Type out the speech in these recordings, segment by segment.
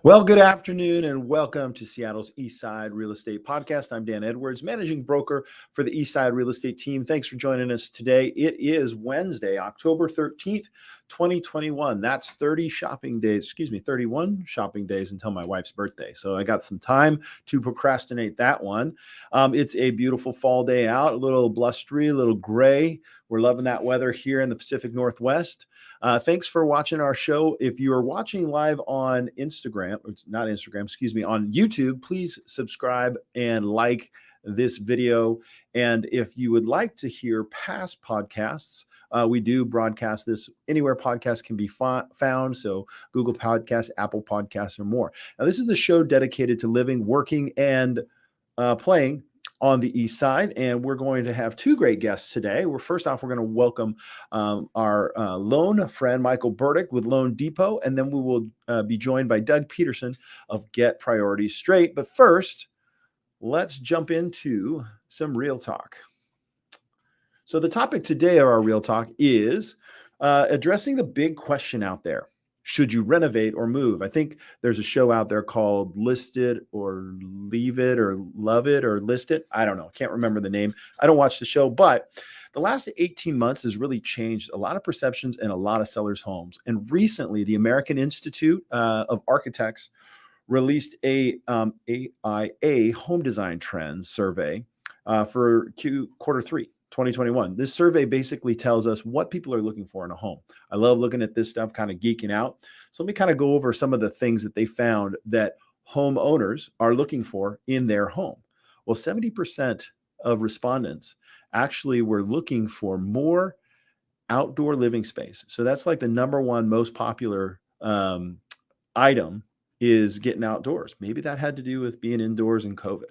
Well, good afternoon and welcome to Seattle's Eastside Real Estate Podcast. I'm Dan Edwards, managing broker for the Eastside Real Estate team. Thanks for joining us today. It is Wednesday, October 13th, 2021. That's 31 shopping days until my wife's birthday. So I got some time to procrastinate that one. It's a beautiful fall day out, a little blustery, a little gray. We're loving that weather here in the Pacific Northwest. Thanks for watching our show. If you are watching live on Instagram, or not Instagram, excuse me, on YouTube, please subscribe and like this video. And if you would like to hear past podcasts, we do broadcast this anywhere podcasts can be found. So Google Podcasts, Apple Podcasts, or more. Now, this is the show dedicated to living, working, and playing on the East Side, and we're going to have two great guests today. First off, we're going to welcome our loan friend, Michael Burdick with Loan Depot, and then we will be joined by Doug Peterson of Get Priorities Straight. But first, let's jump into some real talk. So the topic today of our real talk is addressing the big question out there. Should you renovate or move? I think there's a show out there called List It or Leave It or Love It or List It. I don't know. Can't remember the name. I don't watch the show, but the last 18 months has really changed a lot of perceptions in a lot of sellers' homes. And recently, the American Institute of Architects released a AIA home design trends survey for quarter three. 2021. This survey basically tells us what people are looking for in a home. I love looking at this stuff, kind of geeking out. So let me kind of go over some of the things that they found that homeowners are looking for in their home. Well, 70% of respondents actually were looking for more outdoor living space. So that's like the number one most popular item is getting outdoors. Maybe that had to do with being indoors in COVID.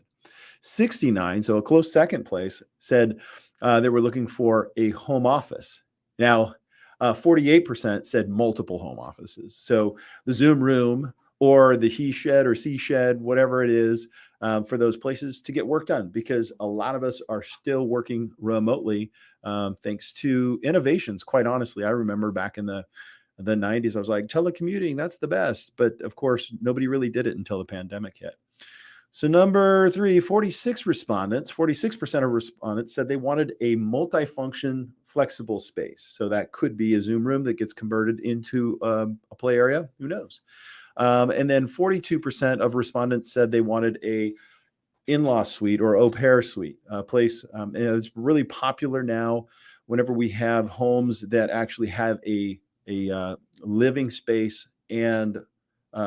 69, so a close second place, said they were looking for a home office. Now, 48% said multiple home offices. So the Zoom room or the he shed or she shed, whatever it is, for those places to get work done, because a lot of us are still working remotely thanks to innovations. Quite honestly, I remember back in the 90s, I was like, telecommuting, that's the best. But of course, nobody really did it until the pandemic hit. So number three, 46% of respondents said they wanted a multifunction flexible space. So that could be a Zoom room that gets converted into a play area. Who knows? And then 42% of respondents said they wanted a in-law suite or au pair suite, a place. And it's really popular now whenever we have homes that actually have a living space and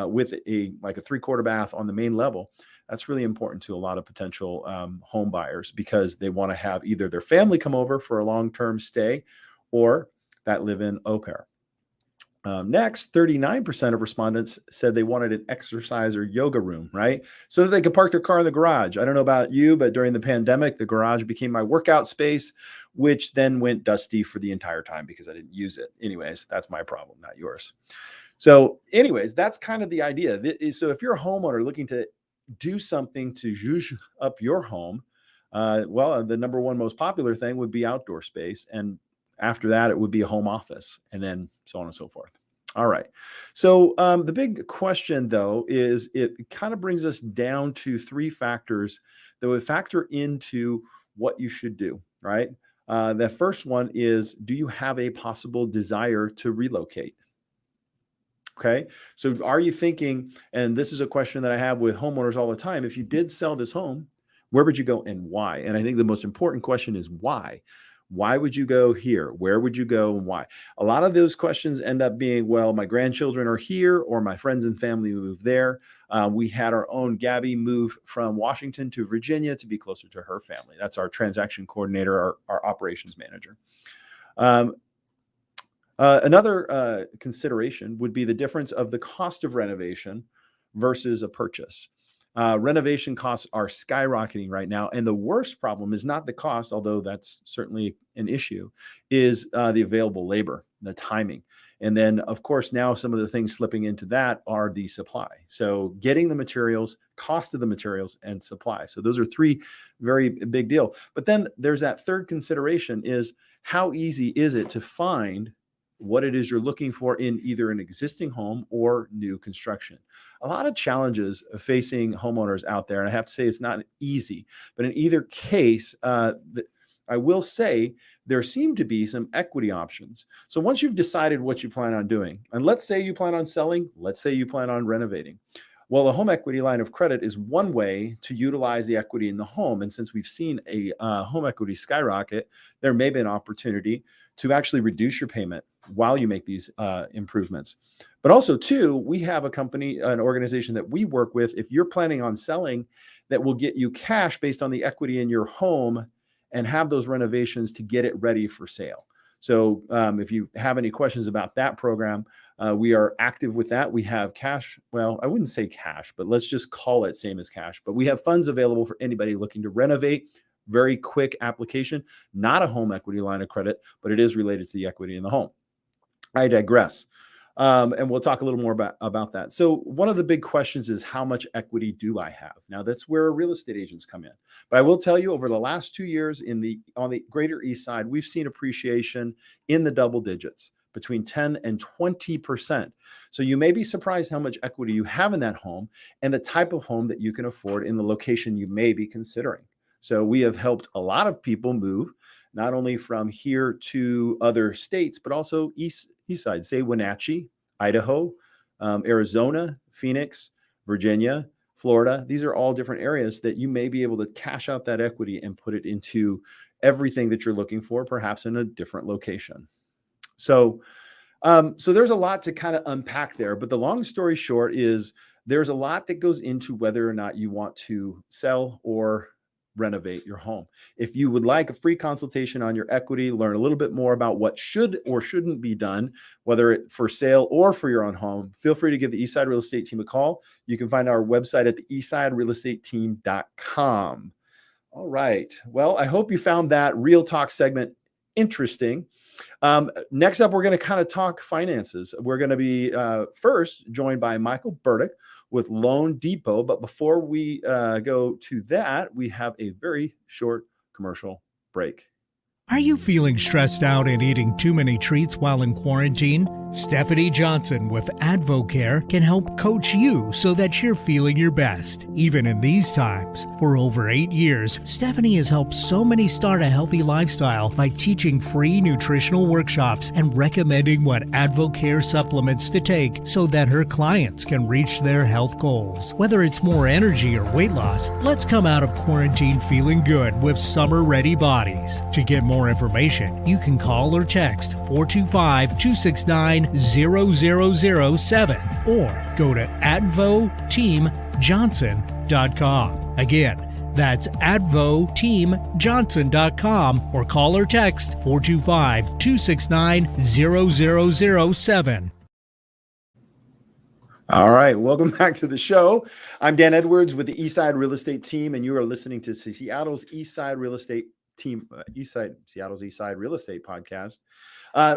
with a 3/4 bath on the main level. That's really important to a lot of potential home buyers because they want to have either their family come over for a long-term stay or that live-in au pair. Next, 39% of respondents said they wanted an exercise or yoga room, right? So that they could park their car in the garage. I don't know about you, but during the pandemic, the garage became my workout space, which then went dusty for the entire time because I didn't use it. Anyways, that's my problem, not yours. So anyways, that's kind of the idea. So if you're a homeowner looking to do something to zhuzh up your home, the number one most popular thing would be outdoor space. And after that, it would be a home office, and then so on and so forth. All right. So the big question, though, is it kind of brings us down to three factors that would factor into what you should do, right? The first one is, do you have a possible desire to relocate? Okay. So are you thinking, and this is a question that I have with homeowners all the time, if you did sell this home, where would you go and why? And I think the most important question is why? Why would you go here? Where would you go and why? A lot of those questions end up being, well, my grandchildren are here or my friends and family moved there. We had our own Gabby move from Washington to Virginia to be closer to her family. That's our transaction coordinator, our operations manager. Another consideration would be the difference of the cost of renovation versus a purchase. Renovation costs are skyrocketing right now. And the worst problem is not the cost, although that's certainly an issue, is the available labor, the timing. And then, of course, now some of the things slipping into that are the supply. So getting the materials, cost of the materials, and supply. So those are three very big deal. But then there's that third consideration is how easy is it to find what it is you're looking for in either an existing home or new construction. A lot of challenges facing homeowners out there, and I have to say it's not easy, but in either case, I will say there seem to be some equity options. So once you've decided what you plan on doing, and let's say you plan on selling, let's say you plan on renovating. Well, a home equity line of credit is one way to utilize the equity in the home. And since we've seen a home equity skyrocket, there may be an opportunity to actually reduce your payment while you make these improvements. But also, too, we have a company, an organization that we work with. If you're planning on selling, that will get you cash based on the equity in your home and have those renovations to get it ready for sale. So if you have any questions about that program, we are active with that. We have cash. Well, I wouldn't say cash, but let's just call it same as cash. But we have funds available for anybody looking to renovate. Very quick application, not a home equity line of credit, but it is related to the equity in the home. I digress. And we'll talk a little more about that. So one of the big questions is, how much equity do I have? Now, that's where real estate agents come in. But I will tell you, over the last 2 years on the greater East Side, we've seen appreciation in the double digits, between 10 and 20%. So you may be surprised how much equity you have in that home and the type of home that you can afford in the location you may be considering. So we have helped a lot of people move, not only from here to other states, but also East Side, say Wenatchee, Idaho, Arizona, Phoenix, Virginia, Florida. These are all different areas that you may be able to cash out that equity and put it into everything that you're looking for, perhaps in a different location. So there's a lot to kind of unpack there, but the long story short is there's a lot that goes into whether or not you want to sell or renovate your home. If you would like a free consultation on your equity, learn a little bit more about what should or shouldn't be done, whether it for sale or for your own home, feel free to give the Eastside Real Estate Team a call. You can find our website at the eastsiderealestateteam.com. All right. Well, I hope you found that Real Talk segment interesting. Next up, we're going to kind of talk finances. We're going to be first joined by Michael Burdick with Loan Depot. But before we go to that, we have a very short commercial break. Are you feeling stressed out and eating too many treats while in quarantine? Stephanie Johnson with Advocare can help coach you so that you're feeling your best, even in these times. For over 8 years, Stephanie has helped so many start a healthy lifestyle by teaching free nutritional workshops and recommending what Advocare supplements to take so that her clients can reach their health goals. Whether it's more energy or weight loss, let's come out of quarantine feeling good with summer-ready bodies. To get more information, you can call or text 425-269-0007 or go to advoteamjohnson.com. Again, that's advoteamjohnson.com or call or text 425-269-0007. All right, welcome back to the show. I'm Dan Edwards with the Eastside Real Estate Team, and you are listening to Seattle's Eastside Real Estate Team, Seattle's Eastside Real Estate Podcast.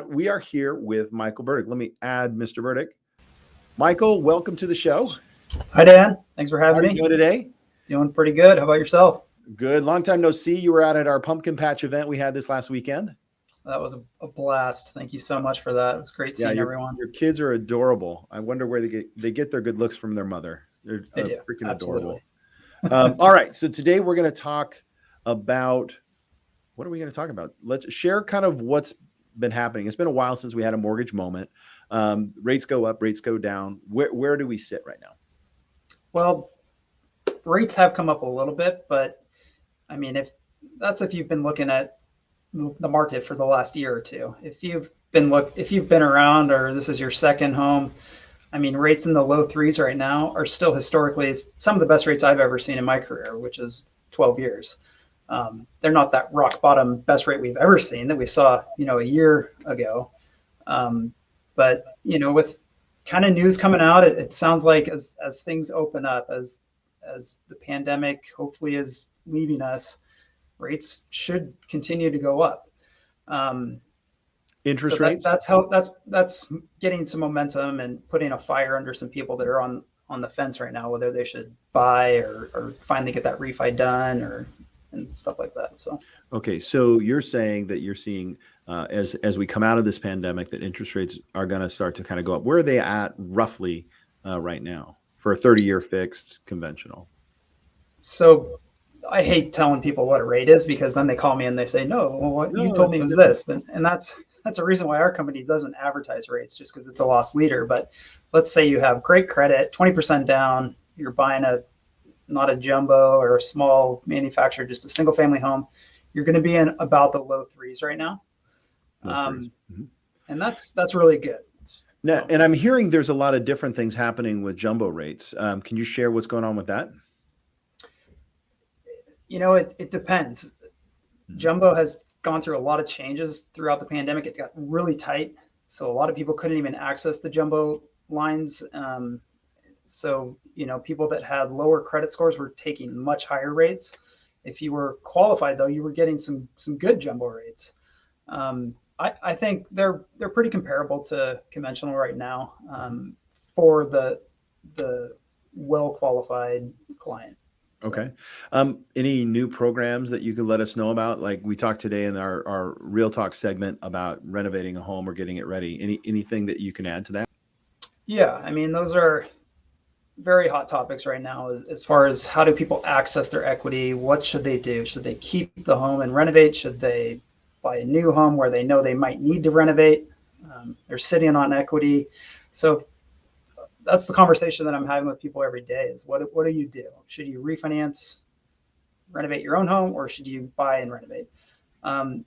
We are here with Michael Burdick. Let me add Mr. Burdick. Michael, welcome to the show. Hi, Dan. Thanks for having me. How are you doing today? Doing pretty good. How about yourself? Good. Long time no see. You were out at our pumpkin patch event we had this last weekend. That was a blast. Thank you so much for that. It was great seeing everyone. Your kids are adorable. I wonder where they get their good looks from their mother. They're freaking adorable. All right. So today we're going to talk about, what are we going to talk about? Let's share kind of what's been happening. It's been a while since we had a mortgage moment. Rates go up, rates go down. Where do we sit right now? Well, rates have come up a little bit, but I mean, if you've been looking at the market for the last year or two, if you've been around, or this is your second home, I mean, rates in the low threes right now are still historically some of the best rates I've ever seen in my career, which is 12 years. They're not that rock bottom best rate we've ever seen that we saw, a year ago. But, with kind of news coming out, it sounds like as things open up, as the pandemic hopefully is leaving us, rates should continue to go up. Interest rates? That's getting some momentum and putting a fire under some people that are on the fence right now, whether they should buy or finally get that refi done and stuff like that. So, okay. So you're saying that you're seeing as we come out of this pandemic, that interest rates are going to start to kind of go up. Where are they at roughly right now for a 30-year fixed conventional? So I hate telling people what a rate is, because then they call me and they say, no, well, what you No, told it's me no was different. this. And that's a reason why our company doesn't advertise rates, just because it's a loss leader. But let's say you have great credit, 20% down, you're buying not a jumbo or a small manufacturer, just a single family home. You're going to be in about the low threes right now. Low threes. And that's really good. Now, So, and I'm hearing there's a lot of different things happening with jumbo rates. Can you share what's going on with that? it depends. Jumbo has gone through a lot of changes throughout the pandemic. It got really tight, so a lot of people couldn't even access the jumbo lines. So people that had lower credit scores were taking much higher rates. If you were qualified, though, you were getting some good jumbo rates. I think they're pretty comparable to conventional right now, for the well qualified client. Okay. Any new programs that you could let us know about? Like we talked today in our Real Talk segment about renovating a home or getting it ready. Anything that you can add to that? Yeah, I mean, those are very hot topics right now, as far as how do people access their equity? What should they do? Should they keep the home and renovate? Should they buy a new home where they know they might need to renovate? They're sitting on equity. So that's the conversation that I'm having with people every day is what do you do? Should you refinance, renovate your own home, or should you buy and renovate? And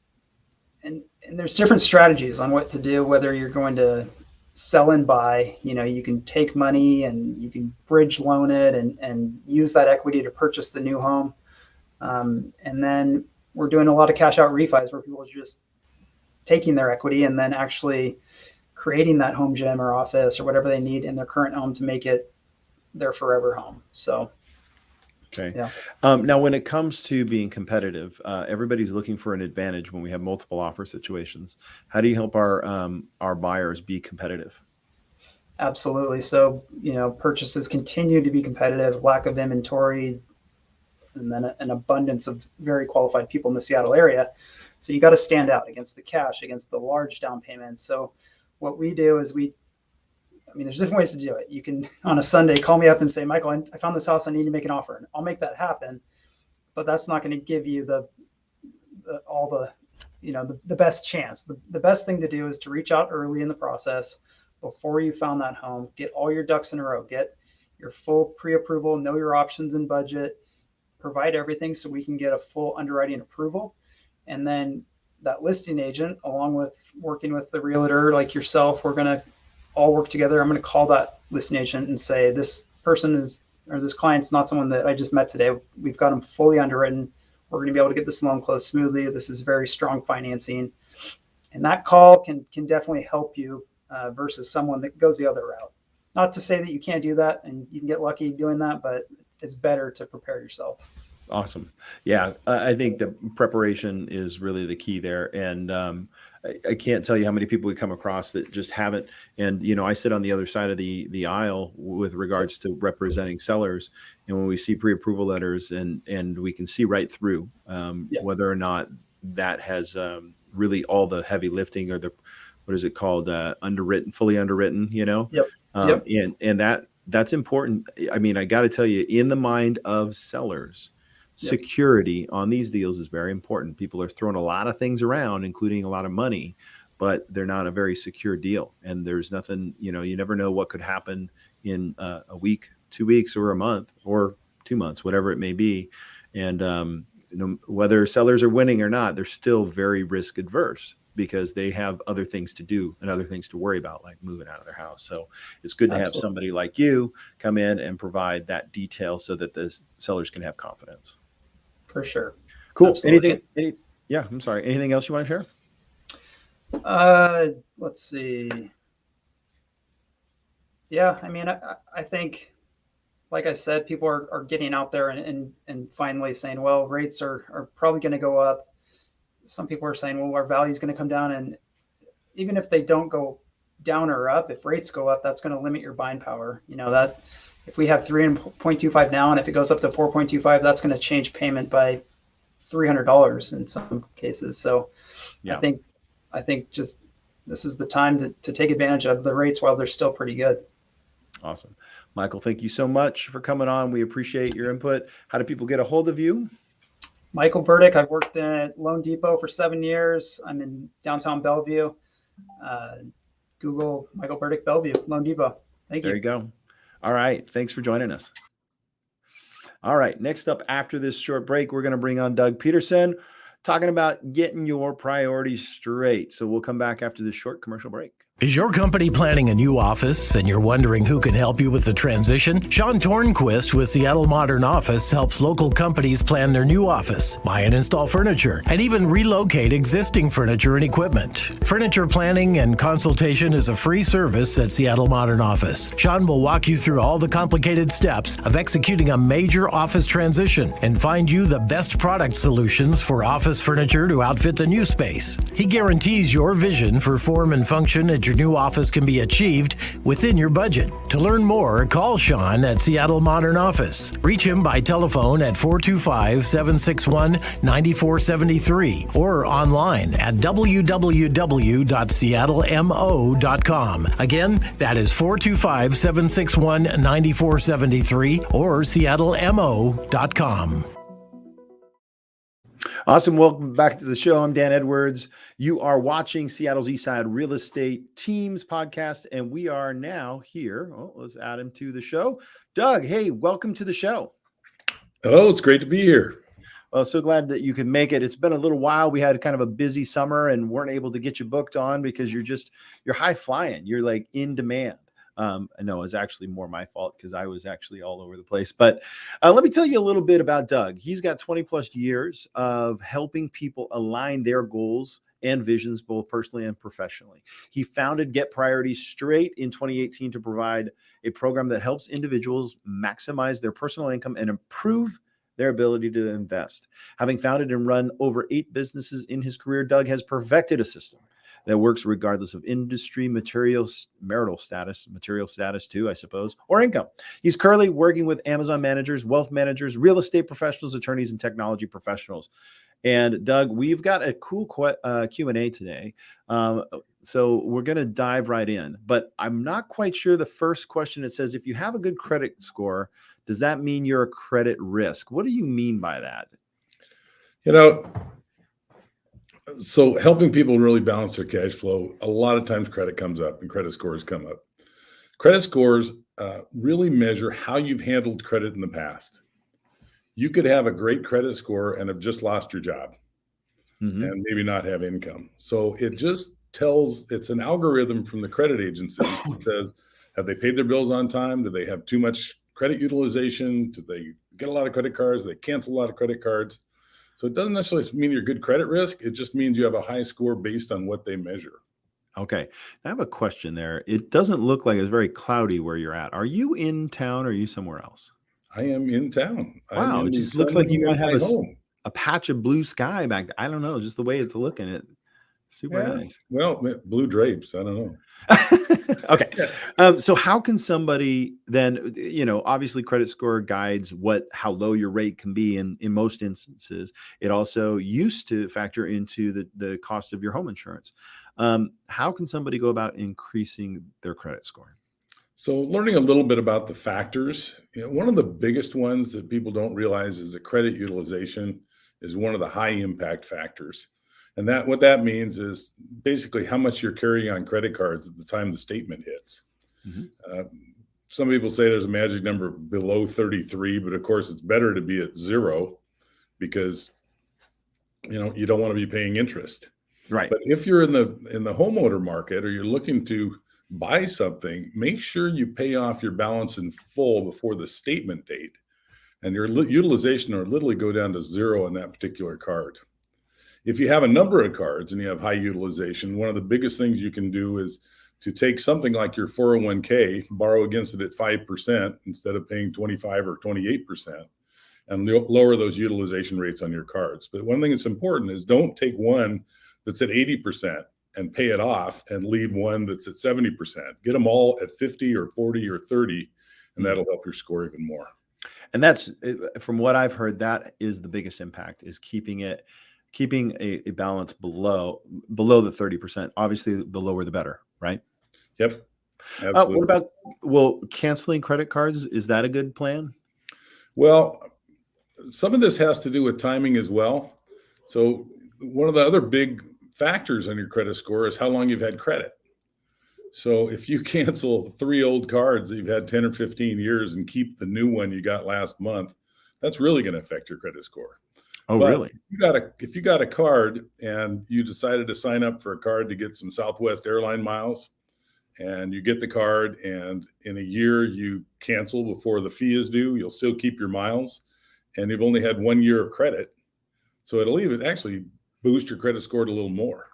there's different strategies on what to do, whether you're going to sell and buy. You can take money and you can bridge loan it and use that equity to purchase the new home. And then we're doing a lot of cash out refis where people are just taking their equity and then actually creating that home gym or office or whatever they need in their current home to make it their forever home. So, Okay. yeah. Now, when it comes to being competitive, everybody's looking for an advantage when we have multiple offer situations. How do you help our buyers be competitive? Absolutely. So, purchases continue to be competitive, lack of inventory, and then an abundance of very qualified people in the Seattle area. So you got to stand out against the cash, against the large down payments. So what we do is there's different ways to do it. You can, on a Sunday, call me up and say, Michael, I found this house, I need to make an offer. And I'll make that happen. But that's not going to give you the best chance. The best thing to do is to reach out early in the process before you found that home, get all your ducks in a row, get your full pre-approval, know your options and budget, provide everything so we can get a full underwriting approval. And then that listing agent, along with working with the realtor like yourself, we're going to all work together. I'm going to call that listing agent and say, this client's not someone that I just met today. We've got them fully underwritten. We're going to be able to get this loan closed smoothly. This is very strong financing. And that call can definitely help you versus someone that goes the other route. Not to say that you can't do that and you can get lucky doing that, but it's better to prepare yourself. Awesome. Yeah, I think the preparation is really the key there. And I can't tell you how many people we come across that just haven't. And, I sit on the other side of the aisle with regards to representing sellers. And when we see pre-approval letters and we can see right through whether or not that has really all the heavy lifting or what is it called? Fully underwritten, Yep. And that's important. I mean, I got to tell you, in the mind of sellers, security on these deals is very important. People are throwing a lot of things around, including a lot of money, but they're not a very secure deal. And there's nothing, you never know what could happen in a week, 2 weeks, or a month, or 2 months, whatever it may be. And whether sellers are winning or not, they're still very risk adverse because they have other things to do and other things to worry about, like moving out of their house. So it's good to have somebody like you come in and provide that detail so that the sellers can have confidence. For sure. Cool. Absolutely. I'm sorry. Anything else you want to share? Let's see. Yeah, I think, like I said, people are getting out there and finally saying, well, rates are probably going to go up. Some people are saying, well, our value is going to come down. And even if they don't go down or up, if rates go up, that's going to limit your buying power. That if we have 3.25 now, and if it goes up to 4.25, that's going to change payment by $300 in some cases. So I think I think just this is the time to take advantage of the rates while they're still pretty good. Awesome. Michael, thank you so much for coming on. We appreciate your input. How do people get a hold of you? Michael Burdick. I've worked at Loan Depot for 7 years. I'm in downtown Bellevue. Google Michael Burdick, Bellevue, Loan Depot. Thank you. There you go. All right. Thanks for joining us. All right. Next up, after this short break, we're going to bring on Doug Peterson, talking about getting your priorities straight. So we'll come back after this short commercial break. Is your company planning a new office and you're wondering who can help you with the transition? Sean Tornquist with Seattle Modern Office helps local companies plan their new office, buy and install furniture, and even relocate existing furniture and equipment. Furniture planning and consultation is a free service at Seattle Modern Office. Sean will walk you through all the complicated steps of executing a major office transition and find you the best product solutions for office furniture to outfit the new space. He guarantees your vision for form and function at your new office can be achieved within your budget. To learn more, call Sean at Seattle Modern Office. Reach him by telephone at 425-761-9473 or online at www.seattlemo.com. Again, that is 425-761-9473 or seattlemo.com. Awesome. Welcome back to the show. I'm Dan Edwards. You are watching Seattle's Eastside Real Estate Teams podcast, and we are now here. Oh, let's add him to the show. Doug, hey, welcome to the show. Hello, it's great to be here. Well, so glad that you could make it. It's been a little while. We had kind of a busy summer and weren't able to get you booked on because you're high flying. You're like in demand. I know it's actually more my fault because I was actually all over the place. But let me tell you a little bit about Doug. He's got 20 plus years of helping people align their goals and visions, both personally and professionally. He founded Get Priorities Straight in 2018 to provide a program that helps individuals maximize their personal income and improve their ability to invest. Having founded and run over 8 businesses in his career, Doug has perfected a system that works regardless of industry, marital status too, I suppose, or income. He's currently working with Amazon managers, wealth managers, real estate professionals, attorneys, and technology professionals. And Doug, we've got a cool Q&A today. So we're going to dive right in, but I'm not quite sure the first question. It says, if you have a good credit score, does that mean you're a credit risk? What do you mean by that? So helping people really balance their cash flow, a lot of times credit comes up and credit scores come up. Credit scores really measure how you've handled credit in the past. You could have a great credit score and have just lost your job and maybe not have income. So it just it's an algorithm from the credit agencies that says, have they paid their bills on time? Do they have too much credit utilization? Do they get a lot of credit cards? Do they cancel a lot of credit cards? So it doesn't necessarily mean you're good credit risk. It just means you have a high score based on what they measure. Okay. I have a question there. It doesn't look like it's very cloudy where you're at. Are you in town or are you somewhere else? I am in town. Wow. It just looks like you might have a patch of blue sky back there. I don't know. Just the way it's looking. It super nice. Well, blue drapes. I don't know. Okay. So how can somebody then, obviously credit score guides how low your rate can be in most instances. It also used to factor into the cost of your home insurance. How can somebody go about increasing their credit score? So learning a little bit about the factors, one of the biggest ones that people don't realize is that credit utilization is one of the high impact factors. And what that means is basically how much you're carrying on credit cards at the time the statement hits. Some people say there's a magic number below 33, but of course it's better to be at 0 because you don't want to be paying interest. Right. But if you're in the homeowner market or you're looking to buy something, make sure you pay off your balance in full before the statement date, and your utilization will literally go down to 0 on that particular card. If you have a number of cards and you have high utilization, one of the biggest things you can do is to take something like your 401k, borrow against it at 5% instead of paying 25 or 28%, and lower those utilization rates on your cards. But one thing that's important is don't take one that's at 80% and pay it off and leave one that's at 70%. Get them all at 50 or 40 or 30, and that'll help your score even more. And that's, from what I've heard, that is the biggest impact, is keeping it keeping a balance below the 30%. Obviously, the lower the better, right? Yep. Absolutely. What about, well, canceling credit cards? Is that a good plan? Well, some of this has to do with timing as well. So one of the other big factors on your credit score is how long you've had credit. So if you cancel 3 old cards that you've had 10 or 15 years and keep the new one you got last month, that's really going to affect your credit score. Oh, But really? if you got a card and you decided to sign up for a card to get some Southwest airline miles, and you get the card and in a year you cancel before the fee is due, you'll still keep your miles, and you've only had 1 year of credit. So it'll even actually boost your credit score a little more.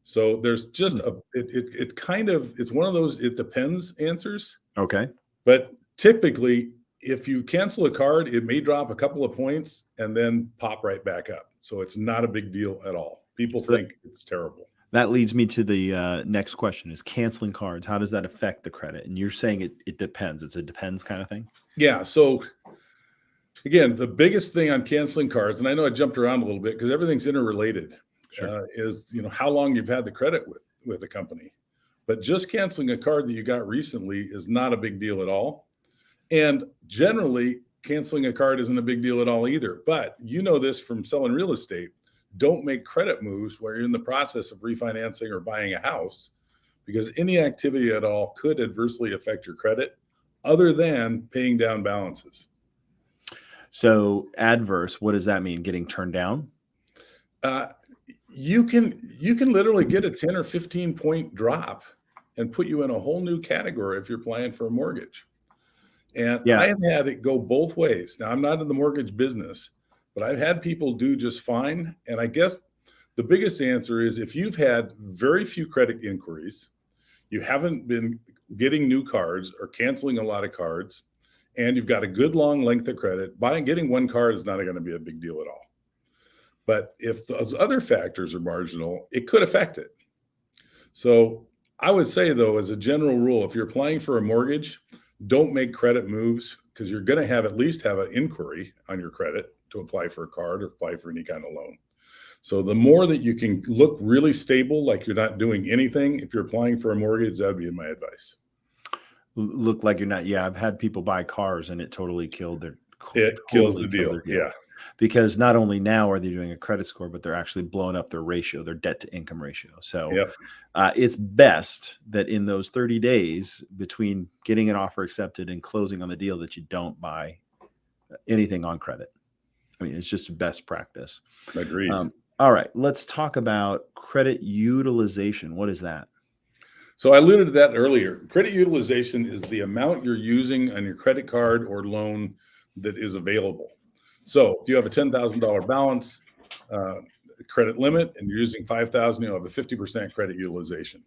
So there's just it's one of those it depends answers. Okay. But typically, if you cancel a card, it may drop a couple of points and then pop right back up. So it's not a big deal at all. People think it's terrible. That leads me to the next question: is canceling cards, how does that affect the credit? And you're saying it depends. It's a depends kind of thing. Yeah. So again, the biggest thing on canceling cards, and I know I jumped around a little bit because everything's interrelated, is how long you've had the credit with a company. But just canceling a card that you got recently is not a big deal at all. And generally, canceling a card isn't a big deal at all either. But you know this from selling real estate. Don't make credit moves where you're in the process of refinancing or buying a house, because any activity at all could adversely affect your credit other than paying down balances. So adverse, what does that mean? Getting turned down? You can literally get a 10 or 15 point drop and put you in a whole new category if you're applying for a mortgage. And I have had it go both ways. Now, I'm not in the mortgage business, but I've had people do just fine. And I guess the biggest answer is if you've had very few credit inquiries, you haven't been getting new cards or canceling a lot of cards, and you've got a good long length of credit, getting one card is not going to be a big deal at all. But if those other factors are marginal, it could affect it. So I would say, though, as a general rule, if you're applying for a mortgage, don't make credit moves, because you're going to at least have an inquiry on your credit to apply for a card or apply for any kind of loan. So the more that you can look really stable, like you're not doing anything, if you're applying for a mortgage, that would be my advice. Look like you're not. Yeah, I've had people buy cars and it totally killed their. It kills the deal. Yeah. Because not only now are they doing a credit score, but they're actually blowing up their ratio, their debt to income ratio. So it's best that in those 30 days between getting an offer accepted and closing on the deal that you don't buy anything on credit. I mean, it's just best practice. Agreed. All right, let's talk about credit utilization. What is that? So I alluded to that earlier. Credit utilization is the amount you're using on your credit card or loan that is available. So if you have a $10,000 balance credit limit and you're using $5,000, you'll have a 50% credit utilization.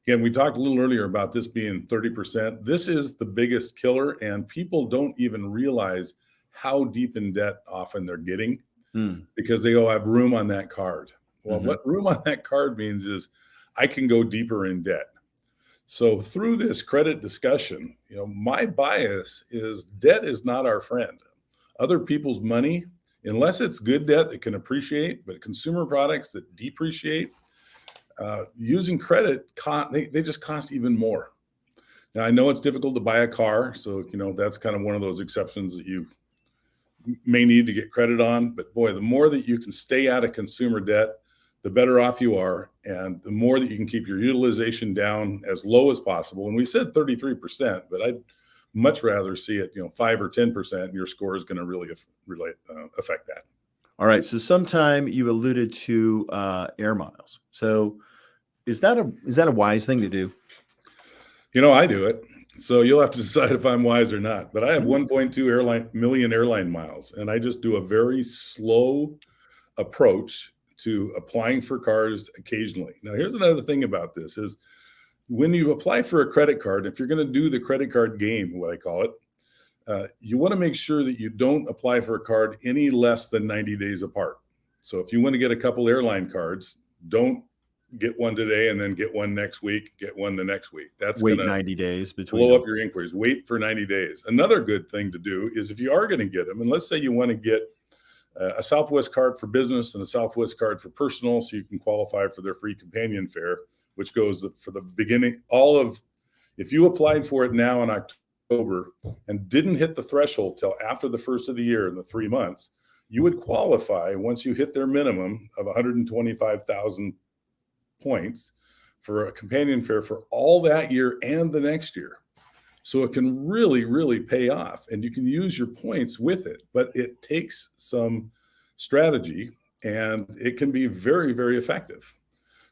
Again, we talked a little earlier about this being 30%. This is the biggest killer, and people don't even realize how deep in debt often they're getting because they go, I have room on that card. Well, what room on that card means is I can go deeper in debt. So through this credit discussion, my bias is debt is not our friend. Other people's money, unless it's good debt that can appreciate, but consumer products that depreciate, using credit, they just cost even more. Now, I know it's difficult to buy a car, so that's kind of one of those exceptions that you may need to get credit on. But boy, the more that you can stay out of consumer debt, the better off you are, and the more that you can keep your utilization down as low as possible. And we said 33%, but I'd much rather see it, 5 or 10%, and your score is going to really affect that. All right. So sometime you alluded to air miles. So is that a wise thing to do? I do it. So you'll have to decide if I'm wise or not. But I have 1.2 million airline miles, and I just do a very slow approach to applying for cars occasionally. Now, here's another thing about this is when you apply for a credit card, if you're going to do the credit card game, what I call it, you want to make sure that you don't apply for a card any less than 90 days apart. So if you want to get a couple airline cards, don't get one today and then get one next week, get one the next week. That's wait 90 days between. Blow up your inquiries. Wait for 90 days. Another good thing to do is if you are going to get them, and let's say you want to get a Southwest card for business and a Southwest card for personal, so you can qualify for their free companion fare, which goes for the beginning. If you applied for it now in October and didn't hit the threshold till after the first of the year in the 3 months, you would qualify once you hit their minimum of 125,000 points for a companion fare for all that year and the next year. So it can really, really pay off, and you can use your points with it, but it takes some strategy and it can be very, very effective.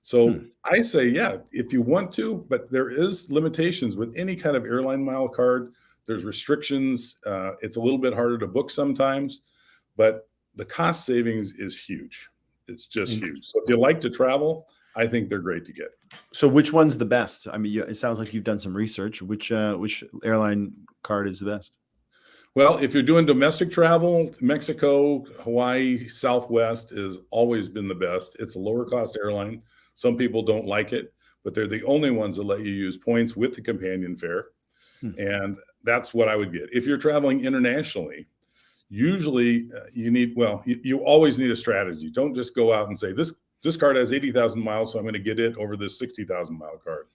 So I say, yeah, if you want to, but there is limitations with any kind of airline mile card. There's restrictions. It's a little bit harder to book sometimes, but the cost savings is huge. It's just huge. So if you like to travel, I think they're great to get. So which one's the best? I mean, it sounds like you've done some research. Which airline card is the best? Well, if you're doing domestic travel, Mexico, Hawaii, Southwest has always been the best. It's a lower cost airline. Some people don't like it, but they're the only ones that let you use points with the companion fare. And that's what I would get. If you're traveling internationally, usually you always need a strategy. Don't just go out and say, this card has 80,000 miles, so I'm going to get it over this 60,000 mile card.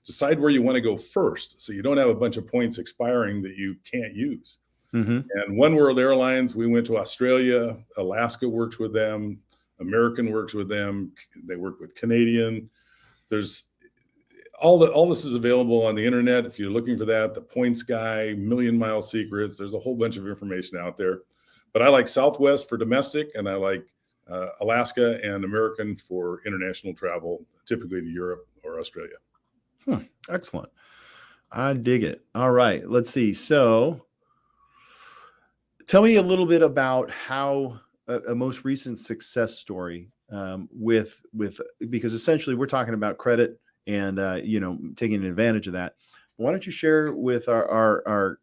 Decide where you want to go first, so you don't have a bunch of points expiring that you can't use. And One World Airlines, we went to Australia. Alaska works with them. American works with them. They work with Canadian. There's all this is available on the internet. If you're looking for that, the points guy, Million Mile Secrets, there's a whole bunch of information out there. But I like Southwest for domestic, and I like Alaska and American for international travel, typically to Europe or Australia. Excellent. I dig it. All right, let's see. So tell me a little bit about how a most recent success story with because essentially we're talking about credit and taking advantage of that. Why don't you share with our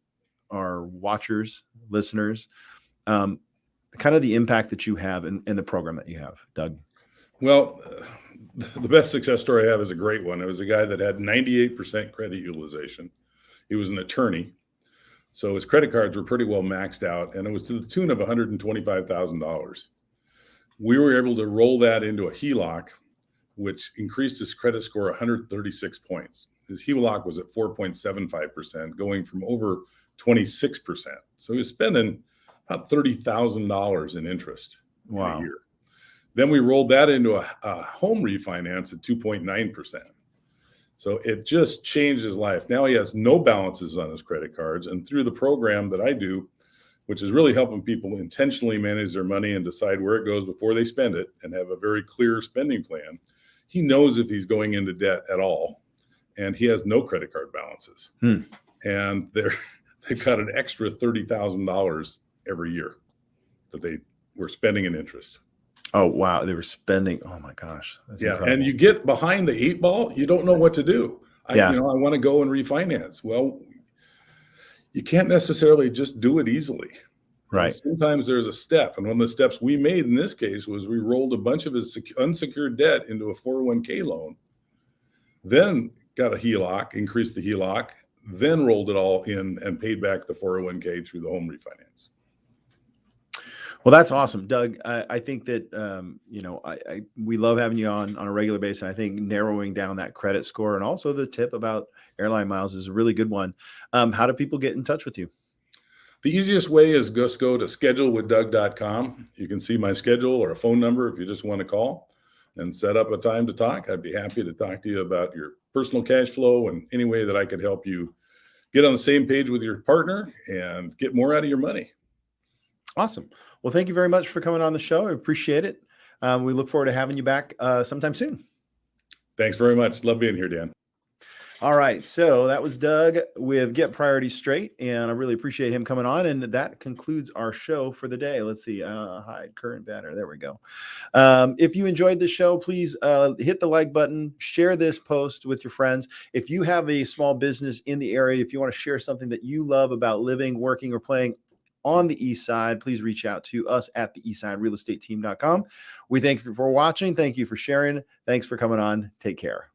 watchers, listeners, kind of the impact that you have in the program that you have, Doug? Well, the best success story I have is a great one. It was a guy that had 98% credit utilization. He was an attorney. So his credit cards were pretty well maxed out, and it was to the tune of $125,000. We were able to roll that into a HELOC, which increased his credit score 136 points. His HELOC was at 4.75%, going from over 26%. So he was spending about $30,000 in interest in a year. Then we rolled that into a home refinance at 2.9%. So it just changed his life. Now he has no balances on his credit cards. And through the program that I do, which is really helping people intentionally manage their money and decide where it goes before they spend it and have a very clear spending plan, he knows if he's going into debt at all. And he has no credit card balances. And they've got an extra $30,000 every year that they were spending in interest. Oh, wow. They were spending. Oh, my gosh. That's incredible. And you get behind the 8 ball, you don't know what to do. I want to go and refinance. Well, you can't necessarily just do it easily. Right. Sometimes there's a step. And one of the steps we made in this case was we rolled a bunch of his unsecured debt into a 401k loan, then got a HELOC, increased the HELOC, then rolled it all in and paid back the 401k through the home refinance. Well, that's awesome, Doug. I think that, we love having you on a regular basis. I think narrowing down that credit score and also the tip about airline miles is a really good one. How do people get in touch with you? The easiest way is just go to schedulewithdoug.com. You can see my schedule or a phone number if you just want to call and set up a time to talk. I'd be happy to talk to you about your personal cash flow and any way that I could help you get on the same page with your partner and get more out of your money. Awesome. Well, thank you very much for coming on the show. I appreciate it. We look forward to having you back sometime soon. Thanks very much. Love being here, Dan. All right. So that was Doug with Get Priorities Straight, and I really appreciate him coming on. And that concludes our show for the day. Let's see. Hide current banner. There we go. If you enjoyed the show, please hit the like button, share this post with your friends. If you have a small business in the area, if you want to share something that you love about living, working, or playing on the East Side, please reach out to us at the eastsiderealestateteam.com. We thank you for watching. Thank you for sharing. Thanks for coming on. Take care.